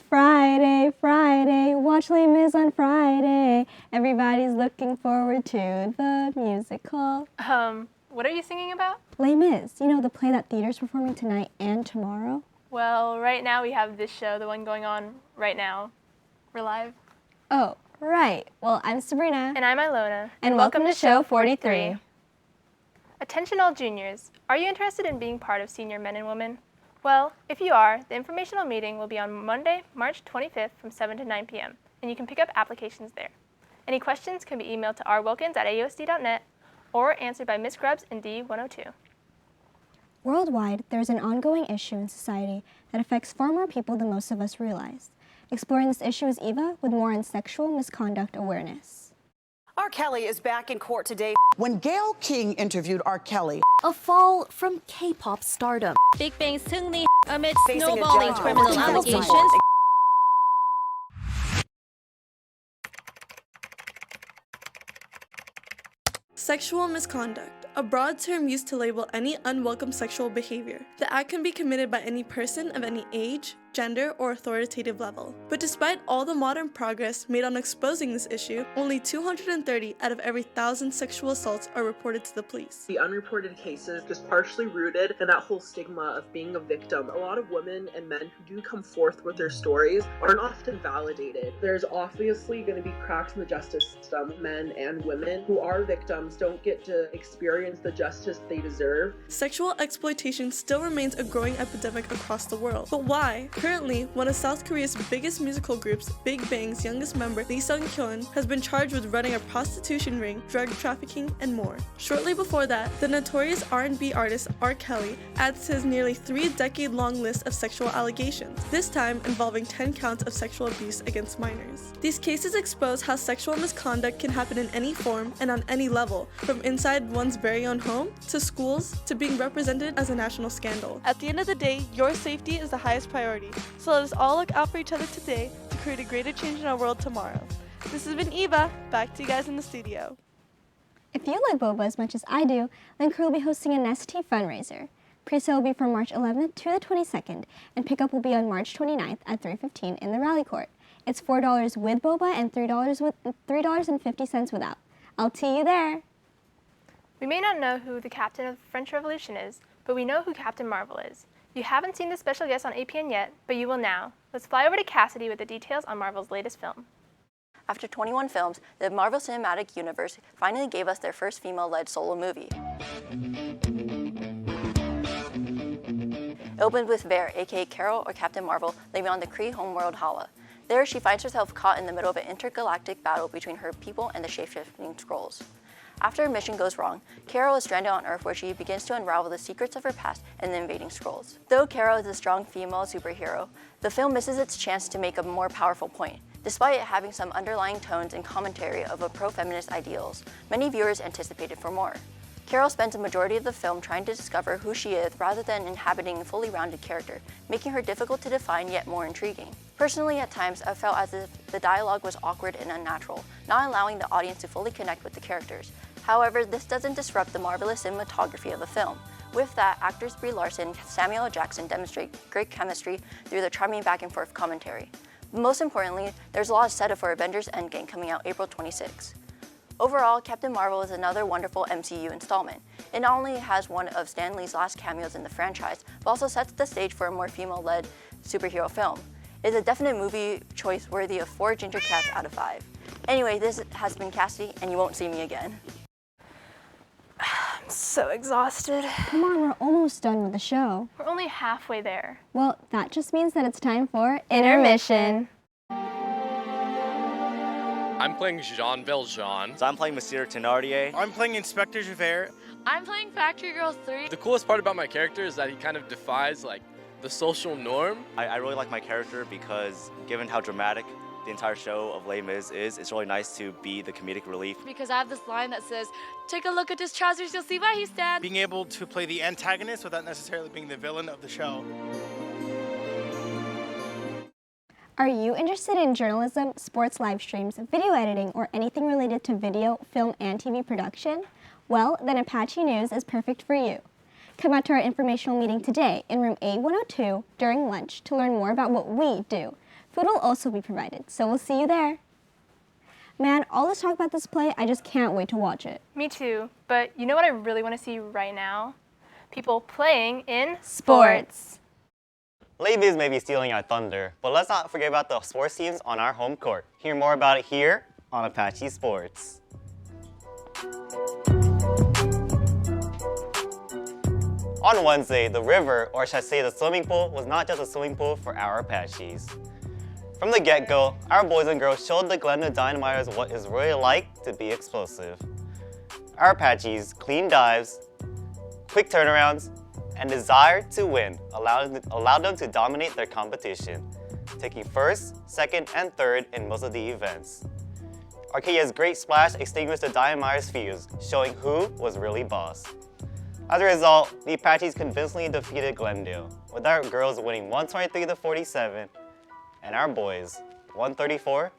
Friday, Friday, watch Les Mis on Friday. Everybody's looking forward to the musical. What are you singing about? Les Mis, you know, the play that theater's performing tonight and tomorrow. Well, right now we have this show, the one going on right now. We're live. Oh, right. Well, I'm Sabrina. And I'm Ilona. And welcome to Show 43. Attention all juniors. Are you interested in being part of senior men and women? Well, if you are, the informational meeting will be on Monday, March 25th from 7 to 9 p.m., and you can pick up applications there. Any questions can be emailed to rwilkins@aosd.net or answered by Ms. Grubbs in D102. Worldwide, there's an ongoing issue in society that affects far more people than most of us realize. Exploring this issue is Eva with more on sexual misconduct awareness. R. Kelly is back in court today. When Gayle King interviewed R. Kelly, a fall from K-pop stardom. Big Bang's 승리 amid facing a snowballing judge criminal over allegations. Sexual misconduct, a broad term used to label any unwelcome sexual behavior. The act can be committed by any person of any age, gender, or authoritative level. But despite all the modern progress made on exposing this issue, only 230 out of every 1,000 sexual assaults are reported to the police. The unreported cases just partially rooted in that whole stigma of being a victim. A lot of women and men who do come forth with their stories aren't often validated. There's obviously going to be cracks in the justice system. Men and women who are victims don't get to experience the justice they deserve. Sexual exploitation still remains a growing epidemic across the world. But why? Currently, one of South Korea's biggest musical groups, Big Bang's youngest member, Lee Sung-kyun, has been charged with running a prostitution ring, drug trafficking, and more. Shortly before that, the notorious R&B artist R. Kelly adds to his nearly 3-decade-long list of sexual allegations, this time involving 10 counts of sexual abuse against minors. These cases expose how sexual misconduct can happen in any form and on any level, from inside one's very own home, to schools, to being represented as a national scandal. At the end of the day, your safety is the highest priority. So let us all look out for each other today to create a greater change in our world tomorrow. This has been Eva, back to you guys in the studio. If you like boba as much as I do, then Crew will be hosting a Nestea fundraiser. Pre-sale will be from March 11th to the 22nd, and pickup will be on March 29th at 3:15 in the Rally Court. It's $4 with boba and $3.50 without. I'll see you there. We may not know who the captain of the French Revolution is, but we know who Captain Marvel is. You haven't seen the special guest on APN yet, but you will now. Let's fly over to Cassidy with the details on Marvel's latest film. After 21 films, the Marvel Cinematic Universe finally gave us their first female-led solo movie. It opened with Ver, aka Carol or Captain Marvel, living on the Kree homeworld Hala. There, she finds herself caught in the middle of an intergalactic battle between her people and the shape-shifting Skrulls. After her mission goes wrong, Carol is stranded on Earth where she begins to unravel the secrets of her past and the invading Skrulls. Though Carol is a strong female superhero, the film misses its chance to make a more powerful point. Despite it having some underlying tones and commentary of a pro-feminist ideals, many viewers anticipated for more. Carol spends a majority of the film trying to discover who she is rather than inhabiting a fully rounded character, making her difficult to define yet more intriguing. Personally, at times, I felt as if the dialogue was awkward and unnatural, not allowing the audience to fully connect with the characters. However, this doesn't disrupt the marvelous cinematography of the film. With that, actors Brie Larson and Samuel L. Jackson demonstrate great chemistry through their charming back-and-forth commentary. But most importantly, there's a lot set up for Avengers Endgame coming out April 26. Overall, Captain Marvel is another wonderful MCU installment. It not only has one of Stan Lee's last cameos in the franchise, but also sets the stage for a more female-led superhero film. It is a definite movie choice worthy of 4 ginger cats out of 5. Anyway, this has been Cassidy, and you won't see me again. I'm so exhausted. Come on, we're almost done with the show. We're only halfway there. Well, that just means that it's time for intermission. I'm playing Jean Valjean. So I'm playing Monsieur Thénardier. I'm playing Inspector Javert. I'm playing Factory Girl 3. The coolest part about my character is that he kind of defies the social norm. I really like my character because given how dramatic the entire show of Les Mis is, it's really nice to be the comedic relief. Because I have this line that says, "Take a look at his trousers, you'll see why he stands." Being able to play the antagonist without necessarily being the villain of the show. Are you interested in journalism, sports live streams, video editing, or anything related to video, film, and TV production? Well, then Apache News is perfect for you. Come out to our informational meeting today in room A102 during lunch to learn more about what we do. Food will also be provided, so we'll see you there. Man, all this talk about this play, I just can't wait to watch it. Me too, but you know what I really want to see right now? People playing in Sports. Les Mis may be stealing our thunder, but let's not forget about the sports teams on our home court. Hear more about it here on Apache Sports. On Wednesday, the river, or should I say the swimming pool, was not just a swimming pool for our Apaches. From the get-go, our boys and girls showed the Glendale Dynamiters what it's really like to be explosive. Our Apaches' clean dives, quick turnarounds, and desire to win allowed them to dominate their competition, taking first, second, and third in most of the events. Arcadia's great splash extinguished the Dynamiters' fuse, showing who was really boss. As a result, the Apaches convincingly defeated Glendale, with our girls winning 123-47, and our boys 134-34.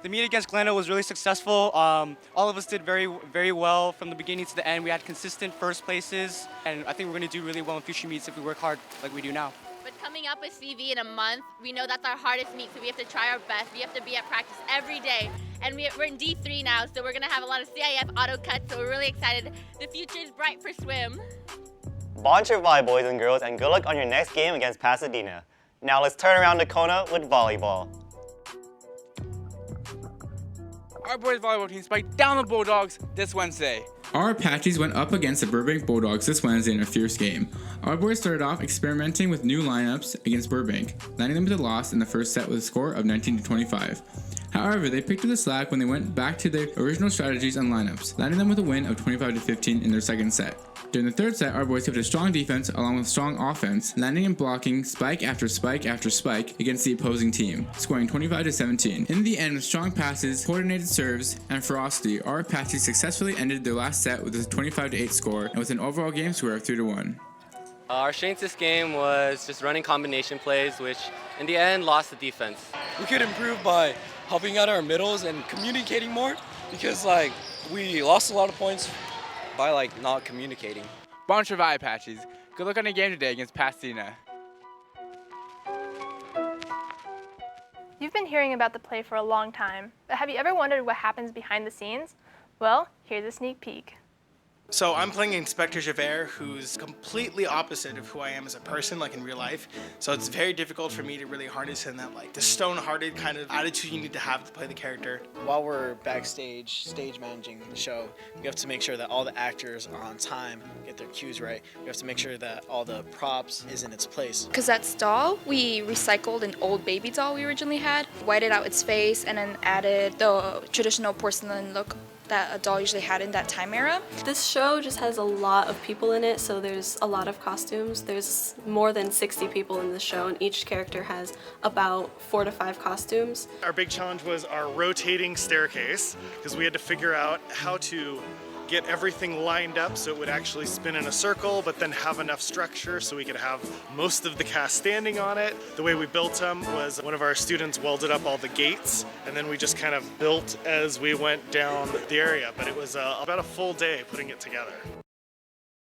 The meet against Glendale was really successful. All of us did very well from the beginning to the end. We had consistent first places, and I think we're going to do really well in future meets if we work hard like we do now. But coming up with CV in a month, we know that's our hardest meet, so we have to try our best. We have to be at practice every day. And we're in D3 now, so we're going to have a lot of CIF auto cuts, so we're really excited. The future is bright for swim. Bon survive, boys and girls, and good luck on your next game against Pasadena. Now let's turn around to Kona with volleyball. Our boys volleyball team spiked down the Bulldogs this Wednesday. Our Apaches went up against the Burbank Bulldogs this Wednesday in a fierce game. Our boys started off experimenting with new lineups against Burbank, landing them with a loss in the first set with a score of 19-25. However, they picked up the slack when they went back to their original strategies and lineups, landing them with a win of 25-15 in their second set. During the third set, our boys kept a strong defense along with strong offense, landing and blocking spike after spike after spike against the opposing team, scoring 25-17. In the end, with strong passes, coordinated serves, and ferocity, our Apaches successfully ended their last set with a 25-8 score and with an overall game score of 3-1. Our strength this game was just running combination plays, which in the end lost the defense. We could improve by helping out our middles and communicating more because we lost a lot of points by not communicating. Bon survive, Apaches. Good luck on the game today against Pasadena. You've been hearing about the play for a long time, but have you ever wondered what happens behind the scenes? Well, here's a sneak peek. So I'm playing Inspector Javert, who's completely opposite of who I am as a person, like in real life. So it's very difficult for me to really harness in that, the stone-hearted kind of attitude you need to have to play the character. While we're backstage, stage managing the show, we have to make sure that all the actors are on time, get their cues right. We have to make sure that all the props is in its place. Cosette's doll, we recycled an old baby doll we originally had, whited out its face, and then added the traditional porcelain look that a doll usually had in that time era. This show just has a lot of people in it, so there's a lot of costumes. There's more than 60 people in the show, and each character has about 4 to 5 costumes. Our big challenge was our rotating staircase, because we had to figure out how to get everything lined up so it would actually spin in a circle, but then have enough structure so we could have most of the cast standing on it. The way we built them was one of our students welded up all the gates, and then we just kind of built as we went down the area, but it was about a full day putting it together.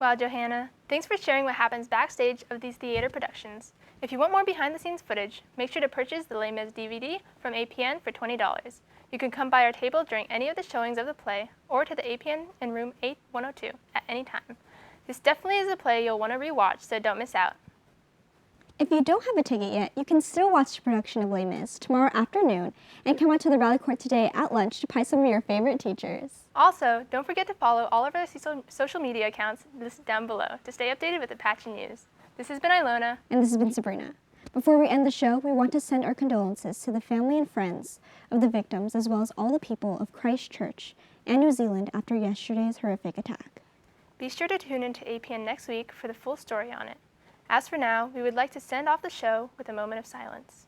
Wow, Johanna, thanks for sharing what happens backstage of these theater productions. If you want more behind-the-scenes footage, make sure to purchase the Les Mis DVD from APN for $20. You can come by our table during any of the showings of the play or to the APN in room 8102 at any time. This definitely is a play you'll want to rewatch, so don't miss out. If you don't have a ticket yet, you can still watch the production of Les Mis tomorrow afternoon and come out to the Rally Court today at lunch to pie some of your favorite teachers. Also, don't forget to follow all of our social media accounts listed down below to stay updated with Apache news. This has been Ilona. And this has been Sabrina. Before we end the show, we want to send our condolences to the family and friends of the victims, as well as all the people of Christchurch and New Zealand after yesterday's horrific attack. Be sure to tune into APN next week for the full story on it. As for now, we would like to send off the show with a moment of silence.